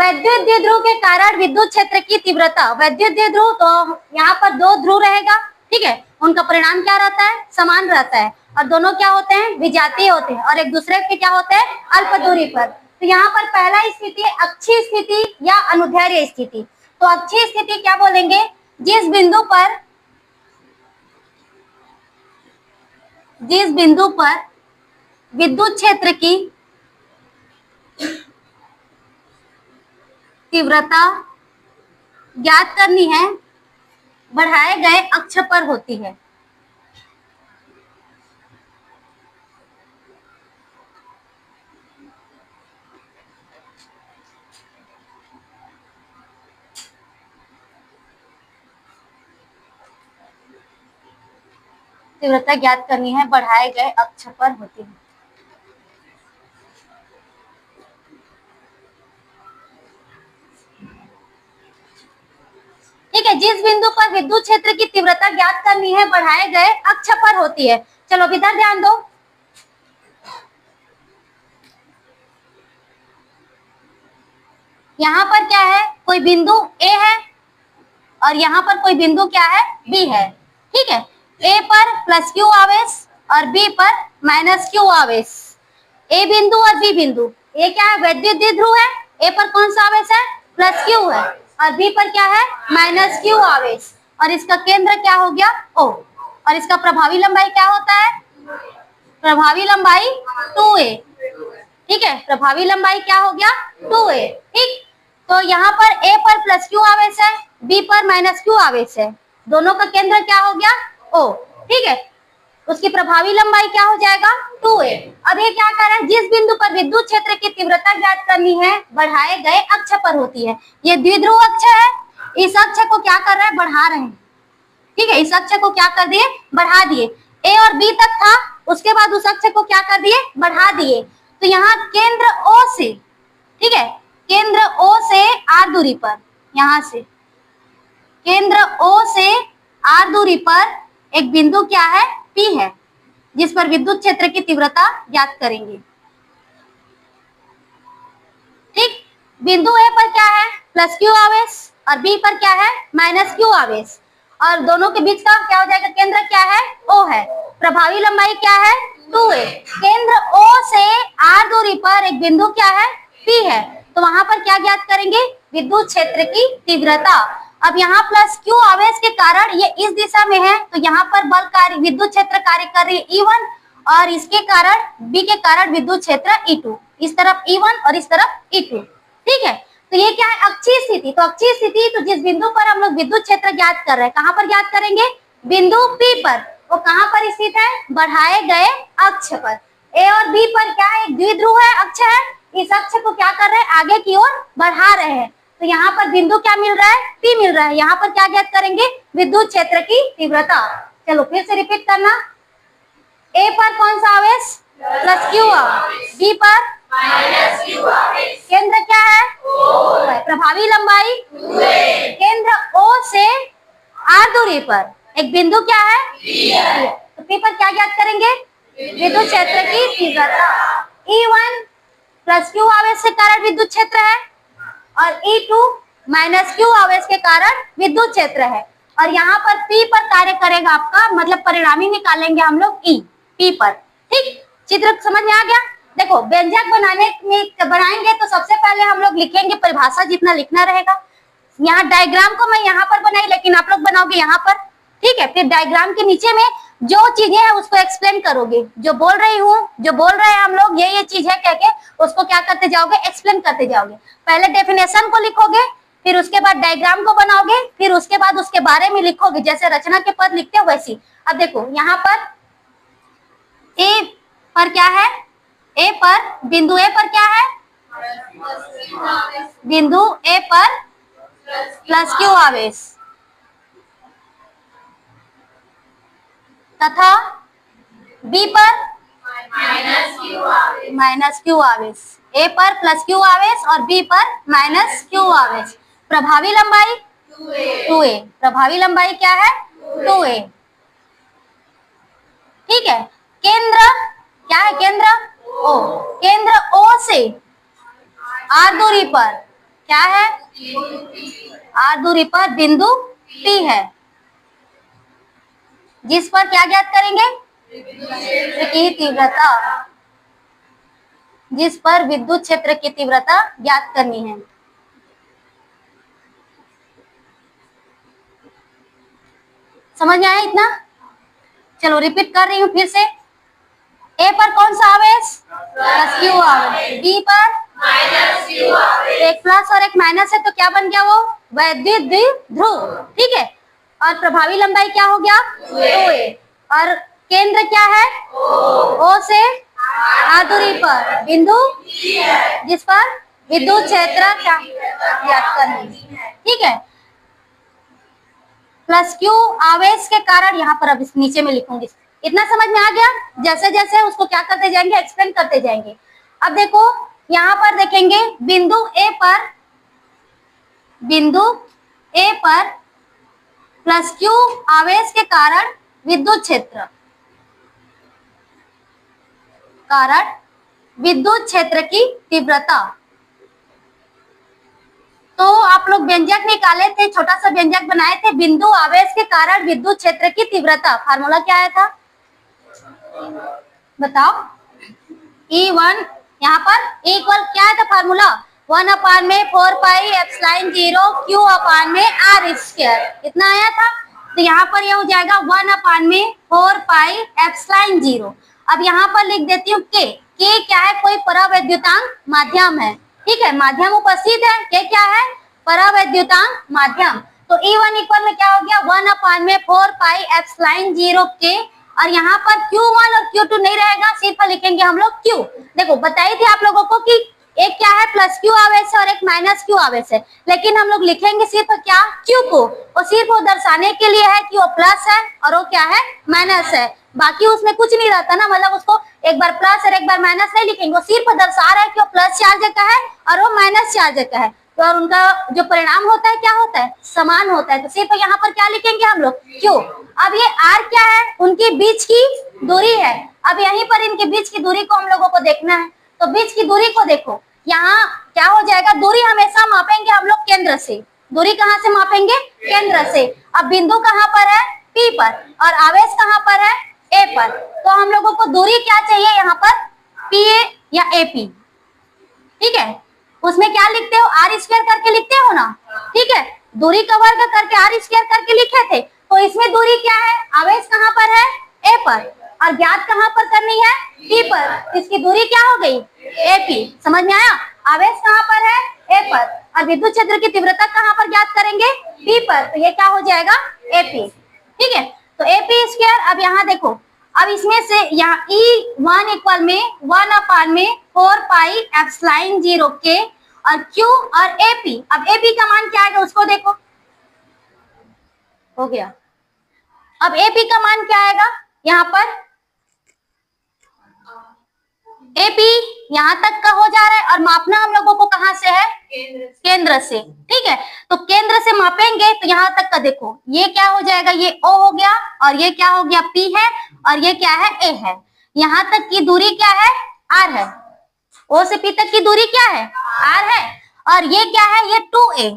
वैद्युत द्विध्रुव के कारण विद्युत क्षेत्र की तीव्रता, वैद्युत द्विध्रुव तो यहाँ पर दो ध्रुव रहेगा, ठीक है, उनका परिणाम क्या रहता है, समान रहता है, और दोनों क्या होते हैं, विजातीय होते हैं, और एक दूसरे के क्या होते हैं, अल्प दूरी पर। तो यहाँ पर पहला स्थिति है अक्षीय स्थिति या अनुदैर्ध्य स्थिति। तो अक्षीय स्थिति क्या बोलेंगे, जिस बिंदु पर विद्युत क्षेत्र की तीव्रता ज्ञात करनी है, बढ़ाए गए अक्ष पर होती है। तीव्रता ज्ञात करनी है, बढ़ाए गए अक्ष पर होती है। ठीक है, जिस बिंदु पर विद्युत क्षेत्र की तीव्रता ज्ञात करनी है, बढ़ाए गए अक्ष पर होती है। चलो इधर ध्यान दो, यहाँ पर क्या है, कोई बिंदु ए है और यहाँ पर कोई बिंदु क्या है, बी है। ठीक है, ए पर प्लस क्यू आवेश और बी पर माइनस क्यू आवेश। ए बिंदु और बी बिंदु, ए क्या है, वैद्युत द्विध्रुव है, ए पर कौन सा आवेश है, प्लस क्यू है, और बी पर क्या है, माइनस क्यू आवेश, और इसका केंद्र क्या हो गया, ओ, और इसका प्रभावी लंबाई क्या होता है, प्रभावी लंबाई 2a। ठीक है, प्रभावी लंबाई क्या हो गया, 2a। ठीक, तो यहाँ पर a पर प्लस क्यू आवेश है, b पर माइनस क्यू आवेश है, दोनों का केंद्र क्या हो गया, o। ठीक है, उसकी प्रभावी लंबाई क्या हो जाएगा, 2a। अब ये क्या कर रहा है, जिस बिंदु पर विद्युत क्षेत्र की तीव्रता ज्ञात करनी है, बढ़ाए गए अक्ष पर होती है। ये द्विध्रुव अक्ष है, इस अक्ष को क्या कर रहा है, बढ़ा रहे हैं। ठीक है, इस अक्ष को क्या कर दिए, बढ़ा दिए। ए और बी तक था, उसके बाद उस अक्ष को क्या कर दिए, बढ़ा दिए। तो यहाँ केंद्र O से, ठीक है, केंद्र O से R दूरी पर, यहाँ से केंद्र O से R दूरी पर एक बिंदु क्या है, P है, जिस पर विद्युत क्षेत्र की तीव्रता ज्ञात करेंगे। ठीक, बिंदु A पर क्या है, प्लस क्यू आवेश, और B पर क्या है, माइनस क्यू आवेश, और दोनों के बीच का क्या हो जाएगा, केंद्र क्या है, O है, प्रभावी लंबाई क्या है, 2a। केंद्र O से R दूरी पर एक बिंदु क्या है, P है, तो वहां पर क्या ज्ञात करेंगे, विद्युत क्षेत्र की तीव्रता। अब यहाँ प्लस क्यू आवेश के कारण ये इस दिशा में है, तो यहाँ पर बल कार्य, विद्युत क्षेत्र कार्य कर रही है E1, और इसके कारण B के कारण विद्युत क्षेत्र E2, इस तरफ E1 और इस तरफ E2। ठीक है, तो ये क्या है, अक्षीय स्थिति। तो अक्षीय स्थिति, तो जिस बिंदु पर हम लोग विद्युत क्षेत्र ज्ञात कर रहे हैं, कहां पर ज्ञात करेंगे, बिंदु P पर, वो कहां पर स्थित है, बढ़ाए गए अक्ष पर। A और B पर क्या है, एक द्विध्रुव है, अक्ष है, इस अक्ष को क्या कर रहे हैं, आगे की ओर बढ़ा रहे हैं। तो यहाँ पर बिंदु क्या मिल रहा है, P मिल रहा है, यहाँ पर क्या ज्ञात करेंगे, विद्युत क्षेत्र की तीव्रता। चलो फिर से रिपीट करना, A पर कौन सा आवेश, प्लस क्यू, B पर माइनस क्यू आवेश, केंद्र क्या है, O, प्रभावी लंबाई 2a, केंद्र O से R दूरी पर एक बिंदु क्या है, P है, तो P पर क्या ज्ञात करेंगे, विद्युत क्षेत्र की तीव्रता। E1 प्लस क्यू आवेश के कारण विद्युत क्षेत्र है, और E2 माइनस क्यू आवेश के कारण विद्युत क्षेत्र है, और यहाँ पर P पर कार्य करेगा आपका, मतलब परिणामी निकालेंगे हम लोग E, P पर। ठीक, चित्र समझ में आ गया। देखो, व्यंजक बनाएंगे तो सबसे पहले हम लोग लिखेंगे परिभाषा, जितना लिखना रहेगा। यहाँ डायग्राम को मैं यहाँ पर बनाई, लेकिन आप लोग बनाओगे यहाँ पर। ठीक है, फिर डायग्राम के नीचे में जो चीजें हैं उसको एक्सप्लेन करोगे, जो बोल रही हूँ, जो बोल रहे हैं हम लोग, ये चीज है कह के उसको क्या करते जाओगे, एक्सप्लेन करते जाओगे। पहले डेफिनेशन को लिखोगे, फिर उसके बाद डायग्राम को बनाओगे, फिर उसके बाद उसके बारे में लिखोगे, जैसे रचना के पद लिखते हो वैसी। अब देखो यहाँ पर ए पर क्या है, ए पर बिंदु ए पर क्या है, बिंदु ए पर प्लस क्यू आवेश तथा बी पर माइनस क्यू आवेश। ए पर प्लस क्यू आवेश और बी पर माइनस क्यू आवेश। प्रभावी लंबाई 2a, प्रभावी लंबाई क्या है, 2a। ठीक है, केंद्र क्या है, केंद्र O, केंद्र O से R दूरी पर क्या है? r दूरी पर बिंदु P है, जिस पर क्या ज्ञात करेंगे? की तीव्रता, जिस पर विद्युत क्षेत्र की तीव्रता ज्ञात करनी है। समझ में आया इतना? चलो रिपीट कर रही हूं फिर से। ए पर कौन सा आवेश? प्लस क्यू आवेश। बी पर माइनस क्यू आवेश। एक प्लस और एक माइनस है तो क्या बन गया वो? वैद्युत द्विध्रुव। ठीक है। और प्रभावी लंबाई क्या हो गया? 2a। और केंद्र क्या है? O से r दूरी पर बिंदु जिस पर विद्युत क्षेत्र क्या ज्ञात करनी। ठीक है। प्लस क्यू आवेश के कारण, यहाँ पर अब इस नीचे में लिखूंगी। इतना समझ में आ गया? जैसे जैसे उसको क्या करते जाएंगे, एक्सप्लेन करते जाएंगे। अब देखो यहाँ पर देखेंगे बिंदु ए पर प्लस क्यू आवेश के कारण विद्युत क्षेत्र की तीव्रता। तो आप लोग व्यंजक निकाले थे, छोटा सा व्यंजक बनाए थे, बिंदु आवेश के कारण विद्युत क्षेत्र की तीव्रता। फार्मूला क्या आया था? बताओ। E1 यहाँ पर इक्वल क्या है था फार्मूला? 1/4 पाई एप्सिलॉन 0 Q अपान में R स्क्वायर। इतना आया था। तो यहाँ पर यह हो जाएगा 1/4 पाई एप्सिलॉन 0। अब यहाँ पर लिख देती हूँ K क्या है? कोई परावैद्युतांक माध्यम है। ठीक है, माध्यम उपस्थित है। K क्या है? परावैद्युतांक माध्यम। तो E1 इक्वल में क्या हो गया? 1/4 पाई एप्सिलॉन 0 K। और यहाँ पर Q1 और Q2 नहीं रहेगा, सिर्फ लिखेंगे हम लोग Q। देखो बताई थी आप लोगों को कि एक क्या है? प्लस Q आवेश है और एक माइनस Q आवेश है, लेकिन हम लोग लिखेंगे सिर्फ क्या? Q को। और सिर्फ वो दर्शाने के लिए है कि वो प्लस है और वो क्या है? माइनस है। बाकी उसमें कुछ नहीं रहता ना, मतलब उसको एक बार प्लस और एक बार माइनस नहीं लिखेंगे, वो सिर्फ दर्शा रहा है कि वो प्लस चार्ज का है और वो माइनस चार्ज का है। तो और उनका जो परिणाम होता है क्या होता है? समान होता है। तो सिर्फ यहाँ पर क्या लिखेंगे हम लोग? Q। अब ये R क्या है? उनके बीच की दूरी है। अब यहीं पर इनके बीच की दूरी को हम लोगों को देखना है। तो बीच की दूरी को देखो, यहाँ क्या हो जाएगा? दूरी हमेशा मापेंगे हम लोग केंद्र से। दूरी कहाँ से मापेंगे? केंद्र से। अब बिंदु कहाँ पर है? P पर। और आवेश कहाँ पर है? A पर। तो हम लोगों को दूरी क्या चाहिए यहाँ पर? PA या AP। ठीक है, उसमें क्या लिखते हो? R स्क्वायर करके लिखते हो ना। ठीक है, दूरी का वर्ग करके R स्क्वायर करके लिखे थे। तो इसमें दूरी क्या है? आवेश कहाँ पर है? A पर। और ज्ञात कहाँ पर करनी है? P पर। इसकी दूरी क्या हो गई? AP। समझ में आया? आवेश कहाँ पर है? A पर। और विद्युत क्षेत्र की तीव्रता कहाँ पर ज्ञात करेंगे? P पर। तो ये क्या हो जाएगा? AP। ठीक है, तो AP स्क्वायर। अब यहाँ देखो, अब इसमें से यहाँ E1 इक्वल में 1/4 पाई एप्सिलॉन 0 K और Q और AP। अब AP का मान क्या आएगा उसको देखो। हो गया। अब AP का मान क्या आएगा? यहाँ पर AP यहाँ तक का हो जा रहा है और मापना हम लोगों को कहाँ से है? केंद्र से। ठीक है, तो केंद्र से मापेंगे तो यहाँ तक का देखो, ये क्या हो जाएगा? ये O हो गया और ये क्या हो गया? P है और ये क्या है? A है। यहाँ तक की दूरी क्या है? R है। O से P तक की दूरी क्या है? R है। और ये क्या है? ये 2A।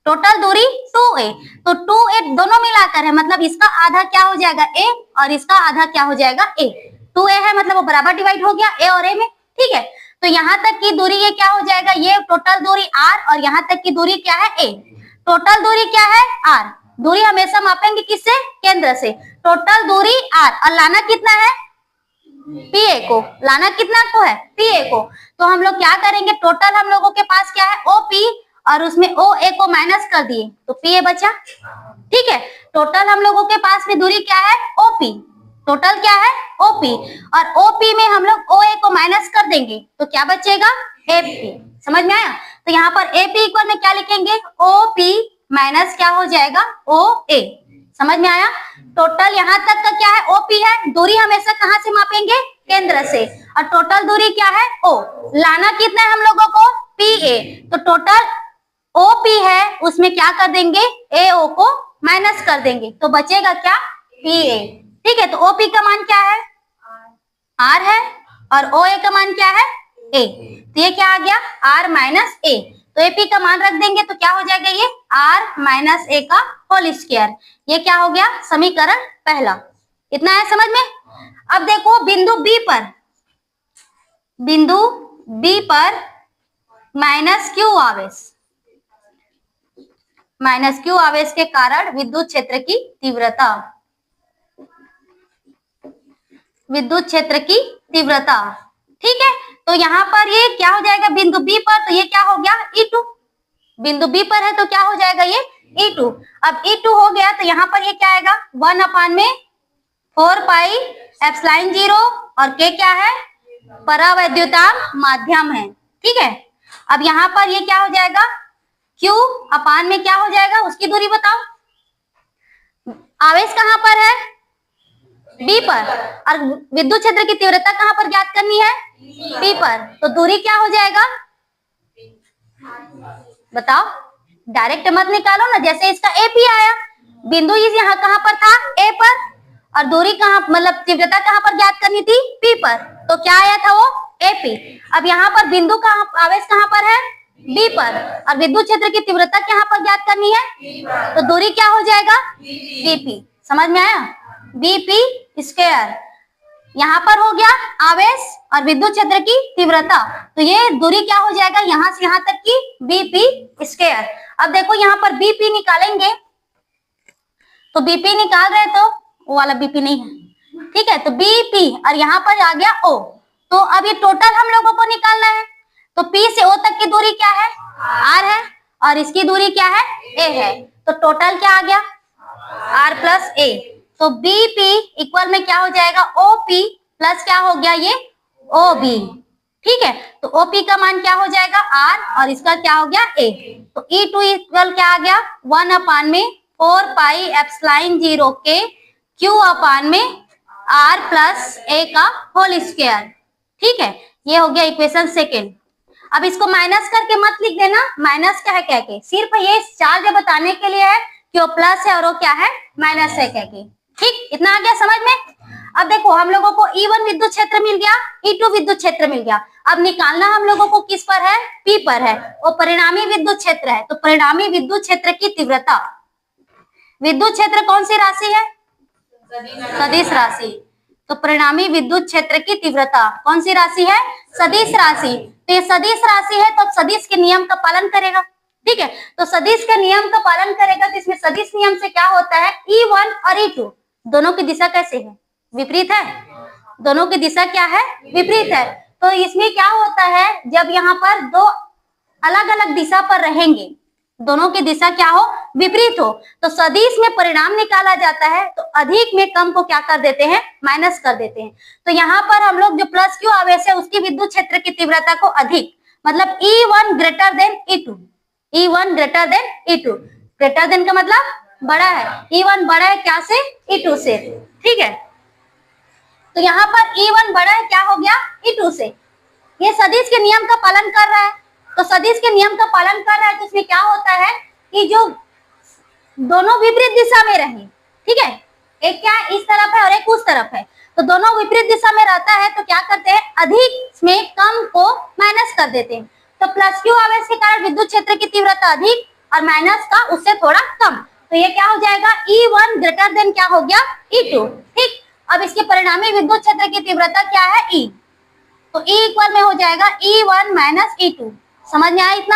टोटल दूरी 2A। तो 2A दोनों मिलाकर है, मतलब इसका आधा क्या हो जाएगा? A और इसका आधा क्या हो जाएगा? A। 2A है मतलब वो बराबर डिवाइड हो गया A और A में। ठीक है, तो यहाँ तक की दूरी ये क्या हो जाएगा? ये टोटल दूरी R और यहाँ तक की दूरी क्या है? A। टोटल दूरी क्या है? R। दूरी हमेशा मापेंगे किससे? केंद्र से। टोटल दूरी R और लाना कितना है? PA को। लाना कितना को है? PA को। तो हम लोग क्या करेंगे? टोटल हम लोगों के पास क्या है? OP और उसमें OA को माइनस कर दिए तो PA बचा। ठीक है, टोटल हम लोगों के पास में दूरी क्या है? OP। टोटल क्या है? OP। और OP में हम लोग OA को माइनस कर देंगे तो क्या बचेगा? AP। समझ में आया? तो यहाँ पर AP इक्वल में क्या लिखेंगे? OP माइनस क्या हो जाएगा? OA। समझ में आया? टोटल यहाँ तक का क्या है? OP है। दूरी हमेशा कहाँ से मापेंगे? केंद्र से। और टोटल दूरी क्या है? O। लाना कितना है हम लोगों को? PA। तो टोटल OP है, उसमें क्या कर देंगे? AO को माइनस कर देंगे तो बचेगा क्या? PA। ठीक है, तो OP का मान क्या है? R है और OA का मान क्या है? A। तो ये क्या आ गया? R minus A। तो एपी का मान रख देंगे तो क्या हो जाएगा ये आर माइनस ए का होल स्क्वायर। ये क्या हो गया समीकरण पहला। इतना है समझ में। अब देखो बिंदु बी पर माइनस क्यू आवेश के कारण विद्युत क्षेत्र की तीव्रता, ठीक है। तो यहाँ पर ये क्या हो जाएगा बिंदु बी पर, तो ये क्या हो गया E2। बिंदु बी पर है तो क्या हो जाएगा ये E2। अब E2 हो गया तो यहाँ पर ये क्या आएगा 1/4 पाई एप्सिलॉन 0 और K क्या है परावैद्युतांक माध्यम है, ठीक है। अब यहाँ पर ये क्या हो जाएगा Q अपान में क्या हो जाएगा उसकी दूरी बताओ। आवेश कहाँ पर है बी पर और विद्युत क्षेत्र की तीव्रता कहाँ पर ज्ञात करनी है पी पर, तो दूरी क्या हो जाएगा बताओ। डायरेक्ट मत निकालो ना, जैसे इसका एपी आया, बिंदु इस यहाँ कहाँ पर था ए पर और दूरी कहाँ मतलब तीव्रता कहाँ पर ज्ञात करनी थी पी पर, तो क्या आया था वो एपी। अब यहाँ पर बिंदु कहाँ आवेश कहाँ पर है बी पर और विद्युत क्षेत्र की तीव्रता कहाँ पर ज्ञात करनी है, तो दूरी क्या हो जाएगा बीपी। समझ में आया बीपी स्क्वायर। यहाँ पर हो गया आवेश और विद्युत क्षेत्र की तीव्रता, तो ये दूरी क्या हो जाएगा यहाँ से यहाँ तक की बीपी स्क्वायर। अब देखो यहाँ पर बीपी निकालेंगे तो बीपी निकाल रहे तो वो वाला बीपी नहीं है, ठीक है। तो बीपी और यहाँ पर आ गया ओ, तो अब ये टोटल हम लोगों को निकालना है। तो पी से ओ तक की दूरी क्या है आर है और इसकी दूरी क्या है ए है, तो टोटल क्या आ गया आर प्लस ए। तो बीपी इक्वल में क्या हो जाएगा ओपी प्लस क्या हो गया ये ओबी, ठीक है। तो ओपी का मान क्या हो जाएगा आर और इसका क्या हो गया ए। तो E2 इक्वल क्या आ गया 1/4 पाई एप्सिलॉन 0 के Q अपान में R प्लस ए का होल स्क्वायर, ठीक है। ये हो गया इक्वेशन सेकेंड। अब इसको माइनस करके मत लिख देना, माइनस क्या है कह के, सिर्फ ये चार्ज बताने के लिए है कि वो प्लस है और वो क्या है माइनस है कह के, ठीक। इतना आ गया समझ में। अब देखो हम लोगों को E1 विद्युत क्षेत्र मिल गया, E2 विद्युत क्षेत्र मिल गया। अब निकालना हम लोगों को किस पर है P पर है, वो परिणामी विद्युत क्षेत्र है। तो परिणामी विद्युत क्षेत्र की तीव्रता, विद्युत क्षेत्र कौन सी राशि है सदिश राशि, तो परिणामी विद्युत क्षेत्र की तीव्रता कौन सी राशि है सदिश राशि। तो ये सदिश राशि है तो सदिश के नियम का पालन करेगा, ठीक है। तो सदिश के नियम का पालन करेगा तो इसमें सदिश नियम से क्या होता है E1 और E2 दोनों की दिशा कैसे है विपरीत है, दोनों की दिशा क्या है विपरीत है। तो इसमें क्या होता है जब यहाँ पर दो अलग अलग दिशा पर रहेंगे, दोनों की दिशा क्या हो विपरीत हो, तो सदिश में परिणाम निकाला जाता है तो अधिक में कम को क्या कर देते हैं माइनस कर देते हैं। तो यहाँ पर हम लोग जो प्लस क्यू आवेश है उसकी विद्युत क्षेत्र की तीव्रता को अधिक मतलब E1 greater than E2, E1 greater than E2, greater than का मतलब बड़ा है, E1 बड़ा है क्या से E2 से, ठीक है। तो यहाँ पर E1 बड़ा है क्या हो गया E2 से। ये सदिश के नियम का पालन कर रहा है, तो सदिश के नियम का पालन कर रहा है तो इसमें क्या होता है कि जो दोनों विपरीत दिशा में रहे, ठीक है, एक क्या इस तरफ है और एक उस तरफ है, तो दोनों विपरीत दिशा में रहता है तो क्या करते हैं अधिक में कम को माइनस कर देते हैं। तो प्लस क्यू आवेश के कारण विद्युत क्षेत्र की तीव्रता अधिक और माइनस का उससे थोड़ा कम, तो ये क्या हो जाएगा E1 ग्रेटर देन क्या हो गया E2, ठीक। अब इसके परिणामी विद्युत क्षेत्र की तीव्रता क्या है E, तो E इक्वल में हो जाएगा E1 माइनस E2। समझ में आया इतना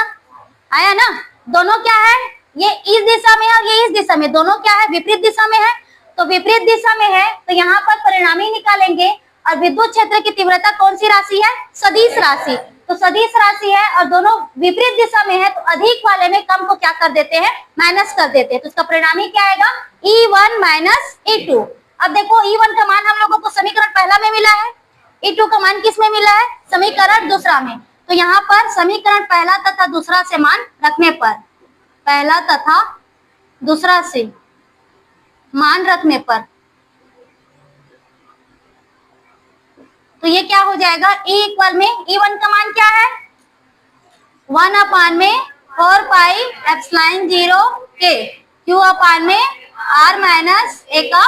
आया ना। दोनों क्या है ये इस दिशा में है और ये इस दिशा में, दोनों क्या है विपरीत दिशा में है, तो विपरीत दिशा में है तो यहाँ पर परिणामी निकालेंगे और विद्युत क्षेत्र की तीव्रता कौन सी राशि है सदिश राशि, तो सदिश राशि है और दोनों विपरीत दिशा में है तो अधिक वाले में कम को क्या कर देते हैं माइनस कर देते हैं, तो इसका परिणामी क्या आएगा E1 माइनस E2। अब देखो E1 का मान हम लोगों को समीकरण पहला में मिला है, E2 का मान किस में मिला है समीकरण दूसरा में। तो यहाँ पर समीकरण पहला तथा दूसरा से मान रखने पर, पहला तथा दूसरा से मान रखने पर तो ये क्या हो जाएगा E इक्वल में E1 का मान क्या है 1/4 पाई एप्सिलॉन 0 के Q अपान में R माइनस ए का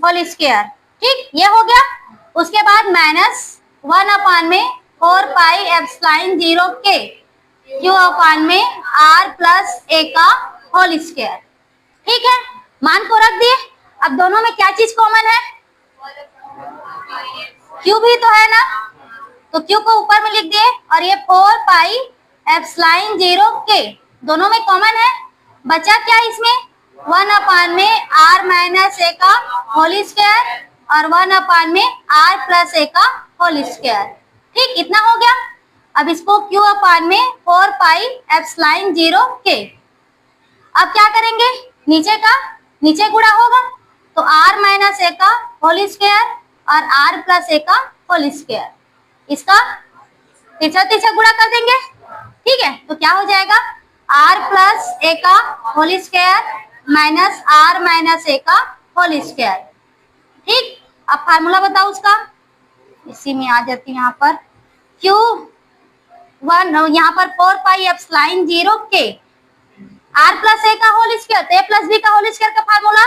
होल स्क्वायर, ठीक। ये हो गया। उसके बाद माइनस 1/4 पाई एप्सिलॉन 0 के क्यू अपान में आर प्लस ए का होल स्क्वायर। ठीक है, मान को रख दिए। अब दोनों में क्या चीज कॉमन है? क्यू भी तो है ना, तो क्यू को ऊपर में लिख दिए और ये 4 पाई एप्सिलॉन 0 के दोनों में कॉमन है। बचा क्या इसमें? 1 अपान में आर माइनस ए का होल स्क्वायर और 1 अपान में आर प्लस ए का होल स्क्वायर। ठीक, इतना हो गया। अब इसको क्यू अपान में 4 पाई एप्सिलॉन 0 के। अब क्या करेंगे? नीचे गुणा होगा तो आर माइनस ए का होल स्क्वायर और आर प्लस ए का होल स्क्वायर, इसका तीसरा गुणा कर देंगे। ठीक है, तो क्या हो जाएगा? आर प्लस ए का whole square minus R minus A का होल स्क्वायर। ठीक, अब फार्मूला बताओ उसका। इसी में आ जाती है यहाँ पर क्यू 1, यहाँ पर 4 पाई एप्सिलॉन 0 के आर प्लस ए का होल स्क्वायर, तो ए प्लस बी का होल स्क्वायर का formula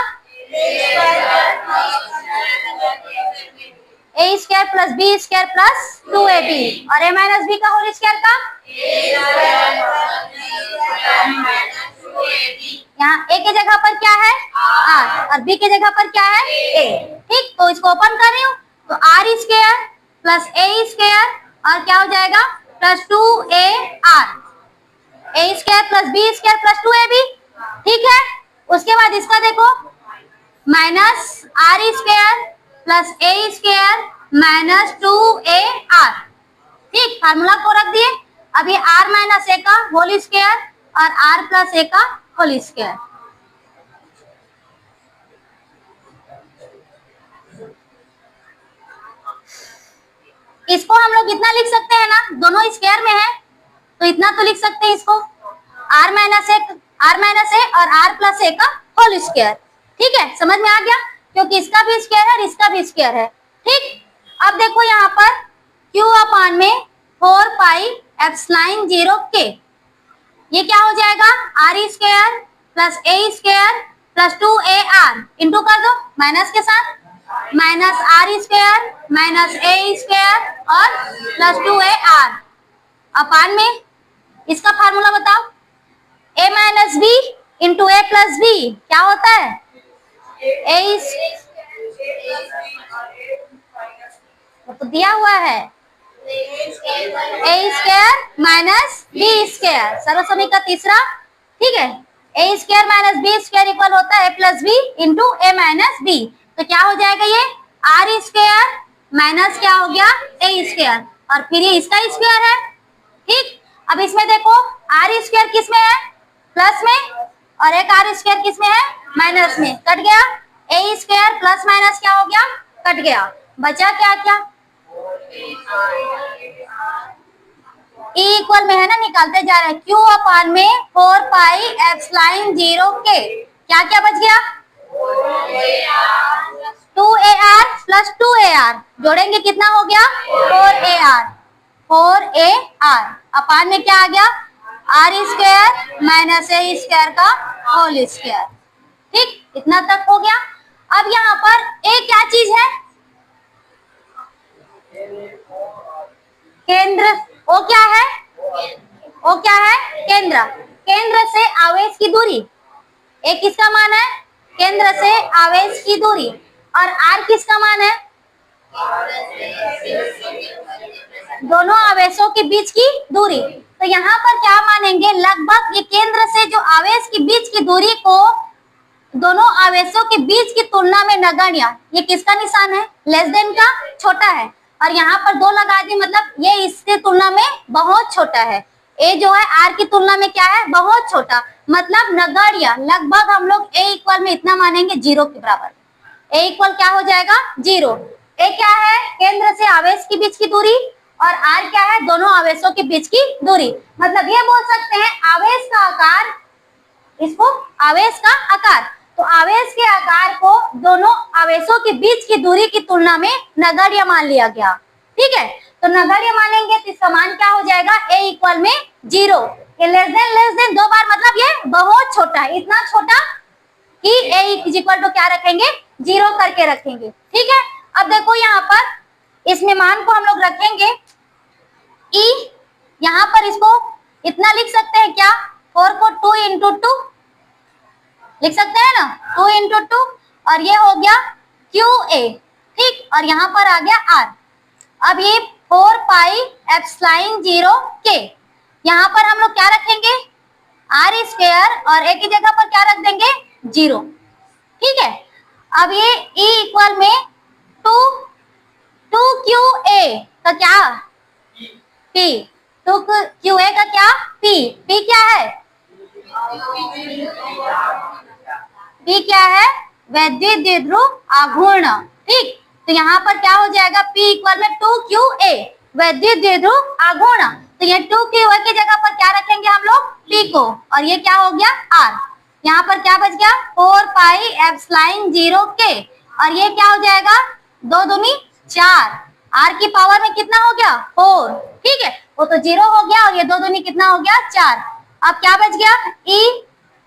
A square plus B square plus 2ab और ए माइनस बी का होल स्क्वायर का यहाँ ए के जगह पर क्या है? आर और बी के जगह पर क्या है? ए। ठीक, तो इसको ओपन कर रही हूँ तो R square plus A square और क्या हो जाएगा? Plus 2ar, A square plus B square plus 2ab। ठीक है, उसके बाद इसका देखो minus R square plus A square minus 2ar। ठीक, फार्मूला को रख दिए। अब ये आर माइनस ए का होल स्क्वायर और आर प्लस ए का होल स्क्वायर। इसको हम लोग इतना लिख सकते हैं ना, दोनों स्क्वायर में है तो इतना तो लिख सकते हैं इसको आर माइनस ए और आर प्लस ए का होल स्क्वायर। ठीक है, समझ में आ गया, क्योंकि इसका भी स्क्वायर है और इसका भी स्क्वायर है। ठीक, अब देखो यहाँ पर क्यू अपान में 4 पाई एप्सिलॉन 0 के, ये क्या हो जाएगा? R square plus A square plus 2ar into कर दो माइनस के साथ, minus R square minus A square और प्लस 2ar अपान में इसका फार्मूला बताओ। a minus B into A plus B क्या होता है? ए तो दिया हुआ है A square minus B square, सर्वसमी का तीसरा। ठीक है, A square minus B square equal होता है plus B into A minus B. तो क्या हो जाएगा? ये आर स्क्वायर माइनस क्या हो गया? ए स्क्वायर और फिर ये इसका स्क्वायर है। ठीक, अब इसमें देखो आर स्क्वायर किस में है? प्लस में, और एक आर स्क्वायर किस में है? माइनस में। कट गया, ए स्क्वायर प्लस माइनस क्या हो गया? कट गया। बचा क्या? ई इक्वल में है ना, निकालते जा रहे हैं। क्यू अपान में 4 पाई एप्सिलॉन 0 के क्या बच गया? 2ar प्लस 2ar जोड़ेंगे कितना हो गया? 4ar अपान में क्या आ गया? R square minus A square का होल स्क्वायर। ठीक, इतना तक हो गया। अब यहाँ पर ए क्या चीज है? केंद्र। ओ क्या है? केंद्र। केंद्र से आवेश की दूरी। ए किसका मान है? केंद्र से आवेश की दूरी। और आर किसका मान है? दोनों आवेशों के बीच की दूरी। तो यहाँ पर क्या मानेंगे? लगभग ये केंद्र से जो आवेश के बीच की दूरी को दोनों आवेशों के बीच की तुलना में नगण्य, ये किसका निशान है? लेस देन का, छोटा है। और यहाँ पर 2 लगा दी, मतलब ये इसके तुलना में बहुत छोटा है। ए जो है आर की तुलना में क्या है? बहुत छोटा, मतलब नगण्य। लगभग हम लोग ए इक्वल में इतना मानेंगे 0 के बराबर। ए इक्वल क्या हो जाएगा? 0। ए क्या है? केंद्र से आवेश के बीच की दूरी और आर क्या है? दोनों आवेशों के बीच की दूरी। मतलब ये बोल सकते हैं आवेश का आकार, इसको आवेश का आकार, तो आवेश के आकार को दोनों आवेशों के बीच की दूरी की तुलना में नगण्य मान लिया गया। ठीक है, तो नगण्य मानेंगे तो इसका मान क्या हो जाएगा? ए इक्वल में 0। ये लेस देन 2 बार, मतलब ये बहुत छोटा है, इतना छोटा कि ए इक्वल टू क्या रखेंगे? 0 करके रखेंगे। ठीक है, अब देखो यहाँ पर इसमें मान को हम लोग रखेंगे ई, यहाँ पर इसको इतना लिख सकते हैं क्या? 4 को 2 इंटू 2 लिख सकते हैं ना, 2 इंटू 2, और ये हो गया QA, ठीक, और यहाँ पर आ गया R। अब ये 4 पाई एप्सिलॉन 0 K, यहाँ पर हम लोग क्या रखेंगे? R स्क्वायर, और A की जगह पर क्या रख देंगे? 0, ठीक है। अब ये E इक्वल में 2QA का क्या? P, 2QA का क्या? P क्या है? P क्या है? वैद्युत द्विध्रुव आघूर्ण, ठीक। तो यहाँ पर क्या हो जाएगा? P इक्वल में 2QA, वैद्युत द्विध्रुव आघूर्ण। तो ये 2QA की जगह पर क्या रखेंगे हम लोग? P को, और ये क्या हो गया? R। यहाँ पर क्या बच गया? 4 पाई एप्सिलॉन 0 K, और ये क्या हो जाएगा? 2 दूनी 4, R की पावर में कितना हो गया? 4, ठीक है। वो तो 0 हो गया, और ये 2 दूनी कितना हो गया? 4। अब क्या बच गया?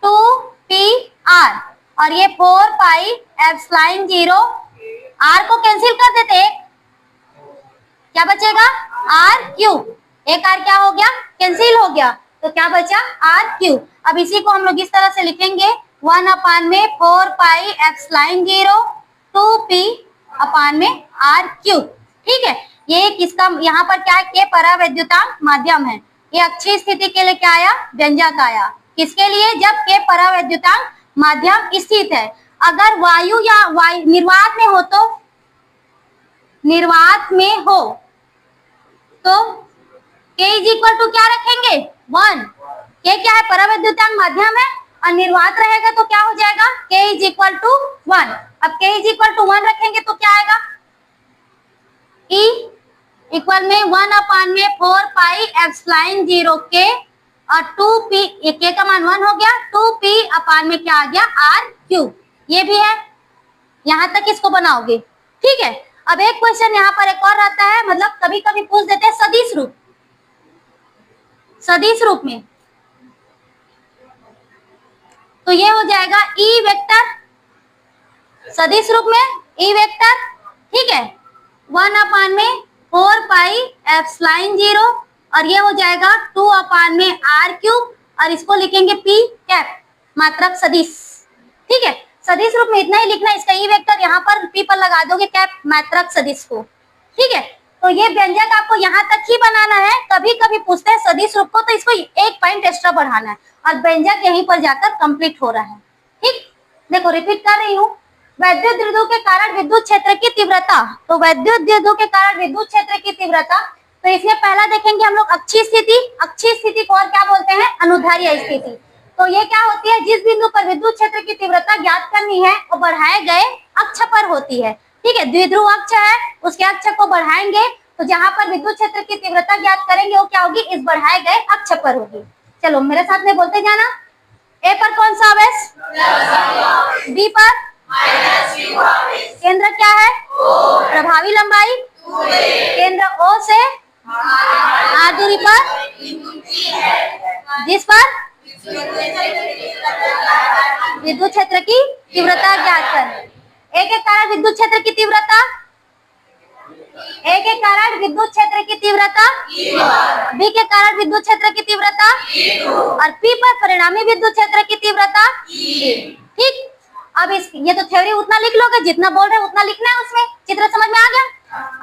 E2PR, और ये 4 पाई एप्सिलॉन 0, R को कैंसिल कर देते, क्या बचेगा? RQ, एक R क्या हो गया? कैंसिल हो गया, तो क्या बचा? RQ। अब इसी को हम लोग इस तरह से लिखेंगे, 1 अपान में 4 पाई एप्सिलॉन 0 2P अपान में RQ, ठीक है। ये किसका? यहाँ पर क्या है? के परावैद्युतांक माध्यम है। ये अच्छी स्थिति के लिए क्या आया? व्यंजक आया। किसके लिए? जब के परावैद्युतांक माध्यम स्थित है। अगर वायु या निर्वात में हो, तो निर्वात में हो तो K इज इक्वल टू क्या रखेंगे? 1। K क्या है? परावैद्युतांक माध्यम है, और निर्वात रहेगा तो क्या हो जाएगा? K is equal to 1। अब K इज इक्वल टू 1 रखेंगे तो क्या आएगा? E इक्वल में 1 अपान में 4 पाई एप्सिलॉन 0 K, और 2P, K का मान 1 हो गया, 2P अपान में क्या आ गया? RQ। ये भी है, यहां तक इसको बनाओगे, ठीक है। अब एक क्वेश्चन यहाँ पर एक और रहता है, मतलब कभी कभी पूछ देते हैं सदिश रूप, सदिश रूप में, तो ये हो जाएगा E वेक्टर, सदिश रूप में E वेक्टर, ठीक है। 1 अपान में 4 पाई एप्सिलॉन 0, और ये हो जाएगा 2 अपान में RQ, और इसको लिखेंगे P कैप, मात्रक सदिश, ठीक है। सदिश रूप में इतना ही लिखना है, इसका ई वेक्टर यहाँ पर P पर लगा दोगे कैप, मात्रक सदिश को, ठीक है। तो ये व्यंजक आपको यहाँ तक ही बनाना है। कभी कभी पूछते हैं सदिश रूप को, तो इसको एक पॉइंट एक्स्ट्रा बढ़ाना है, और व्यंजक यहीं पर जाकर कंप्लीट हो रहा है, ठीक। देखो रिपीट कर रही हूँ, वैद्युत द्विध्रुव के कारण विद्युत क्षेत्र की तीव्रता, तो वैद्युत द्विध्रुव के कारण विद्युत क्षेत्र की तीव्रता, तो इसमें पहला देखेंगे हम लोग अक्षीय स्थिति। अक्षीय स्थिति को और क्या बोलते हैं? अनुदैर्ध्य स्थिति। तो ये क्या होती है? जिस बिंदु पर विद्युत क्षेत्र की तीव्रता ज्ञात करनी है वो बढ़ाए गए अक्ष पर होती है, ठीक है। द्विध्रुव अक्ष है, उसके अक्ष को बढ़ाएंगे, तो जहां पर विद्युत क्षेत्र की तीव्रता ज्ञात करेंगे वो क्या होगी? इस बढ़ाए गए अक्ष पर होगी। चलो मेरे साथ में बोलते जाना। ए पर कौन सा आवेश? बी पर केंद्र क्या है? प्रभावी लंबाई केंद्र O से R दूरी पर, जिस पर विद्युत क्षेत्र की तीव्रता ज्ञात करें। ए के कारण विद्युत क्षेत्र की तीव्रता, ए के कारण विद्युत क्षेत्र की तीव्रता, बी के कारण विद्युत क्षेत्र की तीव्रता, और पी पर परिणामी विद्युत क्षेत्र की तीव्रता, ठीक। अब ये तो थ्योरी उतना लिख लोगे, जितना बोल रहे उतना लिखना है, उसमें चित्र समझ में आ गया।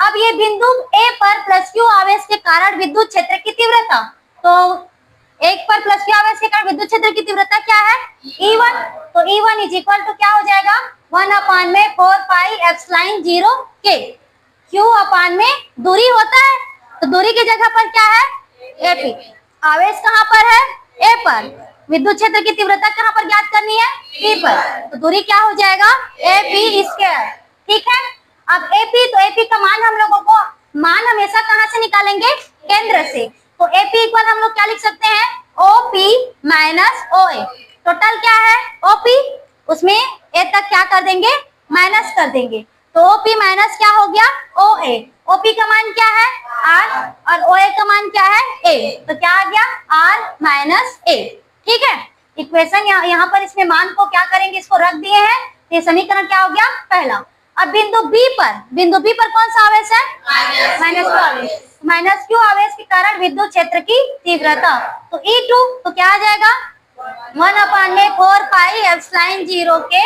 अब ये बिंदु ए पर प्लस क्यू आवेश के कारण विद्युत क्षेत्र की तीव्रता, तो एक पर प्लस क्यू आवेश के कारण विद्युत क्षेत्र की तीव्रता क्या है? E1। तो E1 इज इक्वल टू क्या हो जाएगा? 1 अपान में 4 पाई एप्सिलॉन 0 K। Q अपान में दूरी होता है, तो दूरी की जगह पर क्या है? AP। आवेश कहाँ पर है? A पर। विद्युत क्षेत्र की तीव्रता कहाँ पर ज्ञात करनी है? P पर। तो दूरी क्या हो जाएगा? AP स्क्वायर, ठीक है। अब AP, तो AP का मान हम लोगों को मान हमेशा कहाँ से निकालेंगे? केंद्र से। तो AP इक्वल हम लोग क्या लिख सकते हैं? OP minus OA। टोटल क्या है? OP, उसमें A तक क्या कर देंगे? माइनस कर देंगे, तो OP माइनस क्या हो गया? OA। OP का मान क्या है? R, और OA का मान क्या है? A। तो क्या आ गया? R माइनस A, ठीक है। इक्वेशन यहाँ पर इसमें मान को क्या करेंगे? इसको रख दिए हैं, ये समीकरण क्या हो गया? पहला। अब बिंदु B पर कौन सा आवेश है? माइनस का आवेश। माइनस क्यू आवेश के कारण विद्युत क्षेत्र की तीव्रता। तो E2 तो क्या आ जाएगा 1/4πε0 के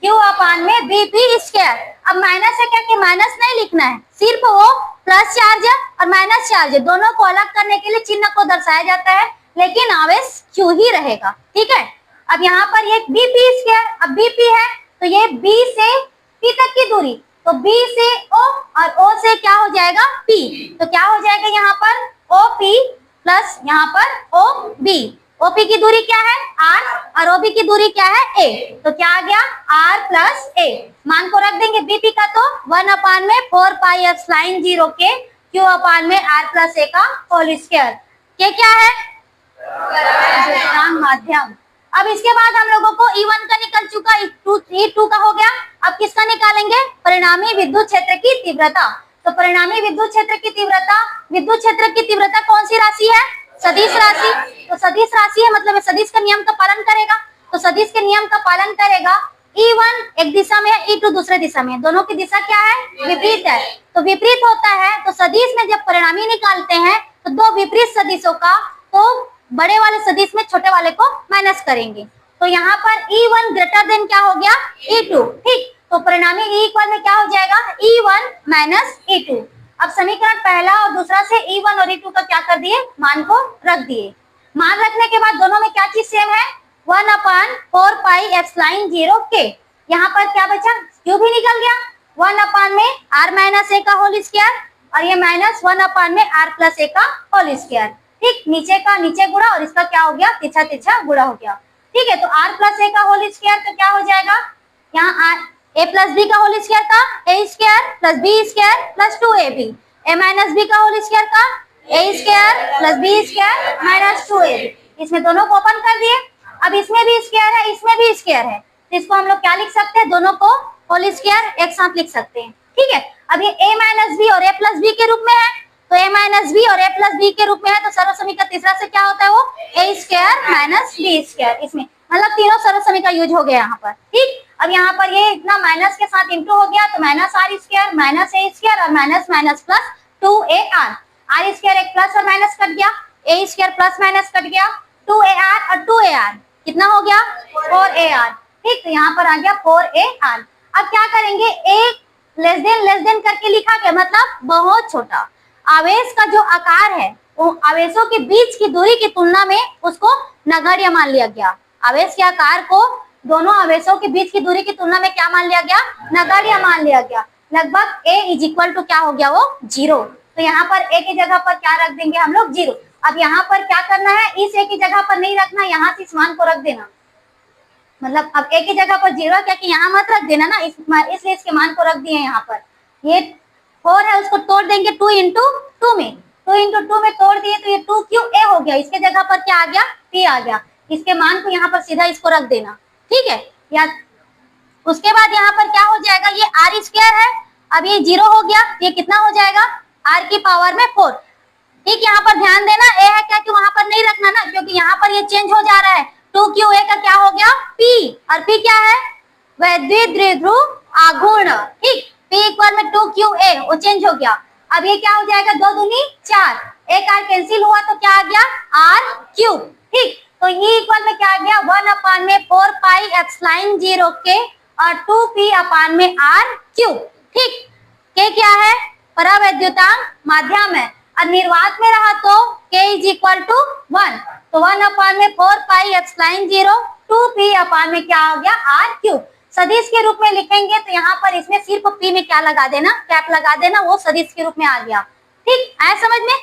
Q/Vp²। अब माइनस है क्या कि माइनस नहीं लिखना है, सिर्फ वो प्लस चार्ज और माइनस चार्ज दोनों को अलग करने के लिए चिन्ह को दर्शाया जाता है, लेकिन आवेश Q ही रहेगा। ठीक है, अब यहाँ पर ये Vp², अब Vp है तो ये B से P तक की दूरी, तो B से O और O से क्या हो जाएगा P, तो क्या हो जाएगा यहाँ पर OP प्लस यहाँ पर OB। OP की दूरी क्या है R और OB की दूरी क्या है A, तो क्या आ गया R प्लस A। मान को रख देंगे BP का तो 1/4πε0 के Q/R प्लस A का होल स्क्वायर। ये क्या है माध्यम। अब इसके बाद हम लोगों को E1 का निकल चुका, E2 का हो गया। अब किसका निकालेंगे, परिणामी विद्युत क्षेत्र की तीव्रता। तो परिणामी विद्युत क्षेत्र की तीव्रता, विद्युत क्षेत्र की तीव्रता कौन सी राशि है, सदिश राशि। तो सदिश राशि है मतलब सदिश के नियम का पालन करेगा, तो सदिश के नियम का पालन करेगा। E1 एक दिशा में है, E2 दूसरे दिशा में है, दोनों की दिशा क्या है विपरीत है। तो विपरीत होता है तो सदिश में जब परिणामी निकालते हैं तो दो विपरीत सदिशों का, तो बड़े वाले सदिश में छोटे वाले को माइनस करेंगे। तो यहाँ पर E1 ग्रेटर देन क्या हो गया E2। ठीक, तो परिणामी E में क्या हो जाएगा E1 माइनस E2। अब समीकरण पहला और दूसरा से E1 और E2 का क्या कर दिए, मान को रख दिए। मान रखने के बाद दोनों में क्या चीज सेम है 1/4πε0 के। यहाँ पर क्या बचा, Q भी निकल गया 1/R-A का होल स्क्वायर और ये माइनस 1/R प्लस A का होल स्क्वायर। ठीक, नीचे का नीचे गुणा और इसका क्या हो गया तिरछा तिरछा गुणा हो गया। ठीक है, तो R प्लस A का होल स्क्वायर तो क्या हो जाएगा, यहाँ A प्लस B का होल स्क्वायर का A² plus B² plus 2AB, A minus B का होल स्क्वायर का A² plus B² minus 2AB। इसमें दोनों को ओपन कर दिए। अब इसमें भी स्क्वायर है, इसमें भी स्क्वायर है, तो इसको हम लोग क्या लिख सकते हैं, दोनों को होल स्क्वायर एक साथ लिख सकते हैं। ठीक है, अब ये A माइनस B और A प्लस B के रूप में है, तो A माइनस बी और A प्लस बी के रूप में है, तो सर्वसमी का तीसरा से क्या होता है वो A² माइनस B²। इसमें मतलब तीनों सर्वसमी का यूज हो गया यहाँ पर। ठीक, अब यहाँ पर ये इतना माइनस के साथ इंटू हो गया, तो माइनस R² माइनस A² और minus minus plus 2AR। R² एक प्लस और माइनस कट गया, A² प्लस माइनस कट गया, 2AR और 2AR कितना हो गया 4AR। ठीक, तो यहाँ पर आ गया 4AR। अब क्या करेंगे, एक लेस देन करके लिखा गया, मतलब बहुत छोटा। आवेश का जो आकार है वो आवेशों के बीच की दूरी की तुलना में उसको नगण्य मान लिया गया। आवेश के आकार को दोनों आवेशों के बीच की दूरी की तुलना में क्या मान लिया गया, नगण्य मान लिया गया। लगभग A = क्या हो गया वो 0। तो यहाँ पर A की जगह पर क्या रख देंगे हम लोग 0। अब यहाँ पर क्या करना है, इस A की जगह पर नहीं रखना, यहाँ से इस मान को रख देना। मतलब अब A की जगह पर 0 क्या कि यहाँ मत रख देना ना, इसलिए इसके मान को रख दिए। यहाँ पर ये 4 है, उसको तोड़ देंगे 2 × 2 में, 2 × 2 में तोड़ दिए तो ये 2QA हो गया। इसके जगह पर क्या आ गया P आ गया। इसके मान को यहाँ पर सीधा इसको रख देना। ठीक है, या उसके बाद यहाँ पर क्या हो जाएगा, ये R² है, अब ये 0 हो गया, ये कितना हो जाएगा R की पावर में 4। ठीक, यहाँ पर ध्यान देना A है क्या कि वहां पर नहीं रखना ना, क्योंकि यहाँ पर ये चेंज हो जा रहा है। 2QA का क्या हो गया P, और P क्या है वैद्युत द्विध्रुव आघूर्ण। ठीक, P = 2QA वो चेंज हो गया। अब ये क्या हो जाएगा 2 दूनी 4, एक R कैंसिल हुआ तो क्या आ गया R3। ठीक, तो E में क्या आ गया 1/4πε0 के और 2P/R3। ठीक, K क्या है परावैद्युतांक माध्यम है, और निर्वात में रहा तो K = 1, तो 1/4πε0 2P/ में क्या हो गया R3। सदिश के रूप में लिखेंगे तो यहाँ पर इसमें सिर्फ P में क्या लगा देना, कैप लगा देना, वो सदिश के रूप में आ गया। ठीक, आया समझ में।